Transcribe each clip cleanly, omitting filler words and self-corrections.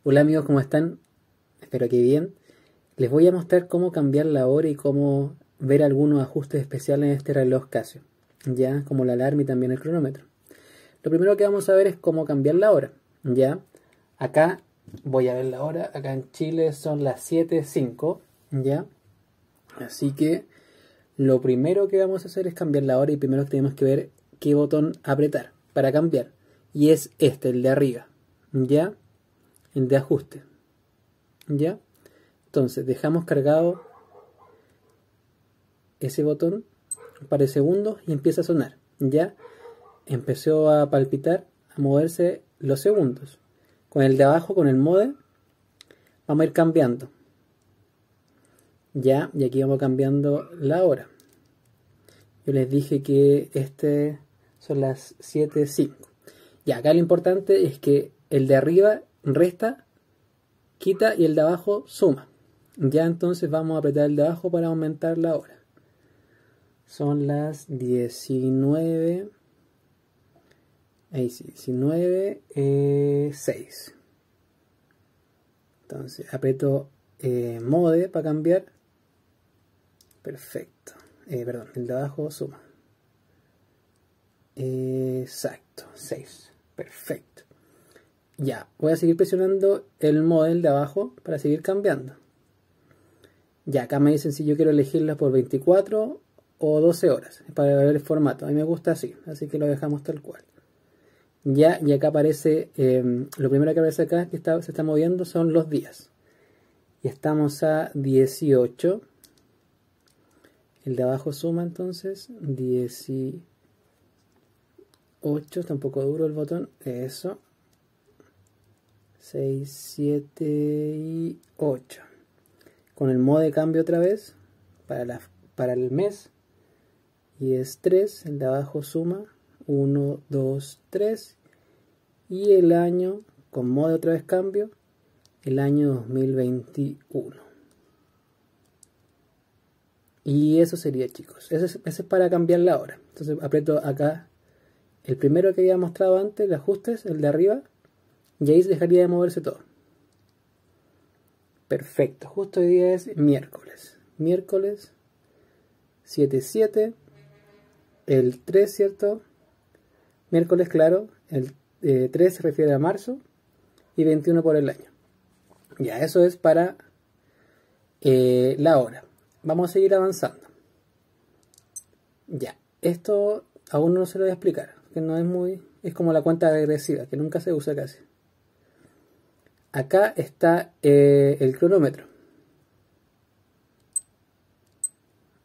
Hola amigos, ¿cómo están? Espero que bien. Les voy a mostrar cómo cambiar la hora y cómo ver algunos ajustes especiales en este reloj Casio, ya como la alarma y también el cronómetro. Lo primero que vamos a ver es cómo cambiar la hora, ya. Acá voy a ver la hora, acá en Chile son las 7:05, ya. Así que lo primero que vamos a hacer es cambiar la hora y primero tenemos que ver qué botón apretar para cambiar. Y es este, el de arriba, ya. El de ajuste, ¿ya? Entonces dejamos cargado ese botón un par de segundos y empieza a sonar, ¿ya? Empezó a palpitar, a moverse los segundos. Con el de abajo, con el mode, vamos a ir cambiando, ¿ya? Y aquí vamos cambiando la hora. Yo les dije que este son las 7:05. Y acá lo importante es que el de arriba resta, quita y el de abajo suma. Ya entonces vamos a apretar el de abajo para aumentar la hora. Son las 19. Ahí sí, 19:06. Entonces aprieto mode para cambiar. Perfecto. Perdón, el de abajo suma. Exacto, 6. Perfecto. Ya, voy a seguir presionando el model de abajo para seguir cambiando. Ya, acá me dicen si yo quiero elegirla por 24 o 12 horas para ver el formato. A mí me gusta así, así que lo dejamos tal cual. Ya, y acá aparece, lo primero que aparece acá que se está moviendo son los días. Y estamos a 18. El de abajo suma entonces, 18. Está un poco duro el botón, eso. 6, 7 y 8. Con el modo de cambio otra vez para el mes. Y es 3. El de abajo suma 1, 2, 3. Y el año con modo de otra vez cambio. El año 2021. Y eso sería, chicos. Ese es para cambiar la hora. Entonces aprieto acá el primero que había mostrado antes, el ajustes, el de arriba. Y ahí dejaría de moverse todo. Perfecto. Justo hoy día es miércoles. Miércoles 7/7. El 3, ¿cierto? Miércoles, claro. El 3 se refiere a marzo. Y 21 por el año. Ya, eso es para la hora. Vamos a seguir avanzando. Ya. Esto aún no se lo voy a explicar. Que no es muy... Es como la cuenta regresiva. Que nunca se usa casi. Acá está el cronómetro.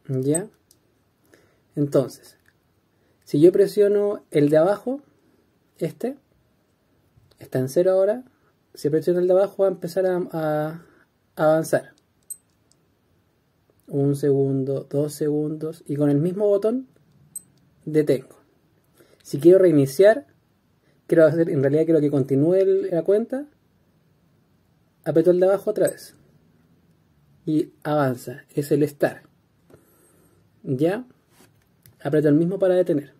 ¿Ya? Entonces, si yo presiono el de abajo, este, está en 0 ahora. Si presiono el de abajo va a empezar a avanzar. 1 segundo, 2 segundos. Y con el mismo botón, detengo. Si quiero reiniciar, en realidad quiero que continúe la cuenta. Aprieto el de abajo otra vez. Y avanza. Es el start. Ya. Aprieto el mismo para detener.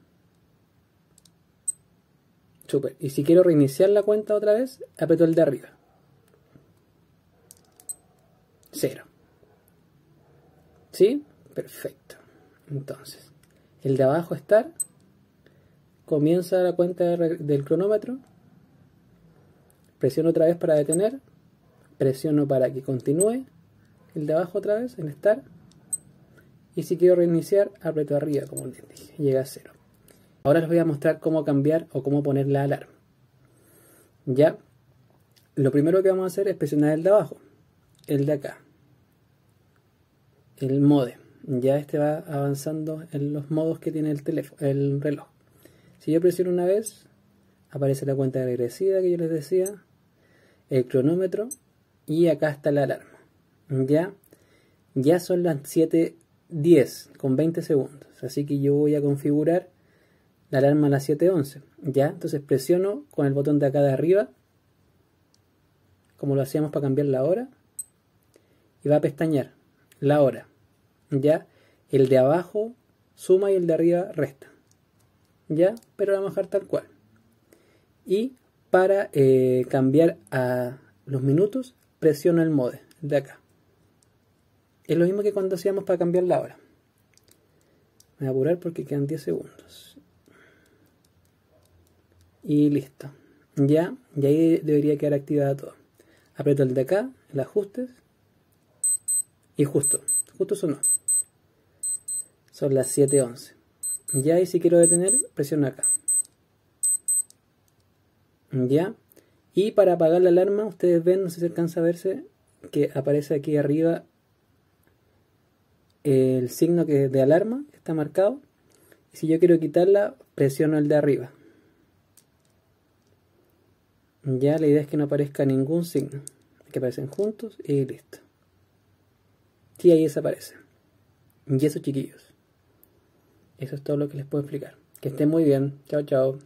Super. Y si quiero reiniciar la cuenta otra vez, aprieto el de arriba. 0. ¿Sí? Perfecto. Entonces, el de abajo start. Comienza la cuenta del cronómetro. Presiono otra vez para detener. Presiono para que continúe. El de abajo otra vez en Start. Y si quiero reiniciar, aprieto arriba, como les dije. Llega a 0. Ahora les voy a mostrar cómo cambiar o cómo poner la alarma. Ya. Lo primero que vamos a hacer es presionar el de abajo. El de acá. El mode. Ya este va avanzando en los modos que tiene el teléfono, el reloj. Si yo presiono una vez, aparece la cuenta regresiva que yo les decía. El cronómetro. Y acá está la alarma. Ya son las 7:10 con 20 segundos. Así que yo voy a configurar la alarma a las 7:11. Ya, entonces presiono con el botón de acá de arriba, como lo hacíamos para cambiar la hora. Y va a pestañear la hora. Ya, el de abajo suma y el de arriba resta. Ya, pero lo vamos a dejar tal cual. Y para cambiar a los minutos, presiono el mode de acá. Es lo mismo que cuando hacíamos para cambiar la hora. Me voy a apurar porque quedan 10 segundos. Y listo. Ya, y ahí debería quedar activado todo. Aprieto el de acá, el ajustes. Y justo sonó. Son las 7:11. Ya, y si quiero detener, presiono acá. Ya. Y para apagar la alarma, ustedes ven, no sé si alcanza a verse, que aparece aquí arriba el signo de alarma, que está marcado. Y si yo quiero quitarla, presiono el de arriba. Ya, la idea es que no aparezca ningún signo. Que aparecen juntos y listo. Sí, ahí desaparece. Y eso, chiquillos. Eso es todo lo que les puedo explicar. Que estén muy bien. Chao, chao.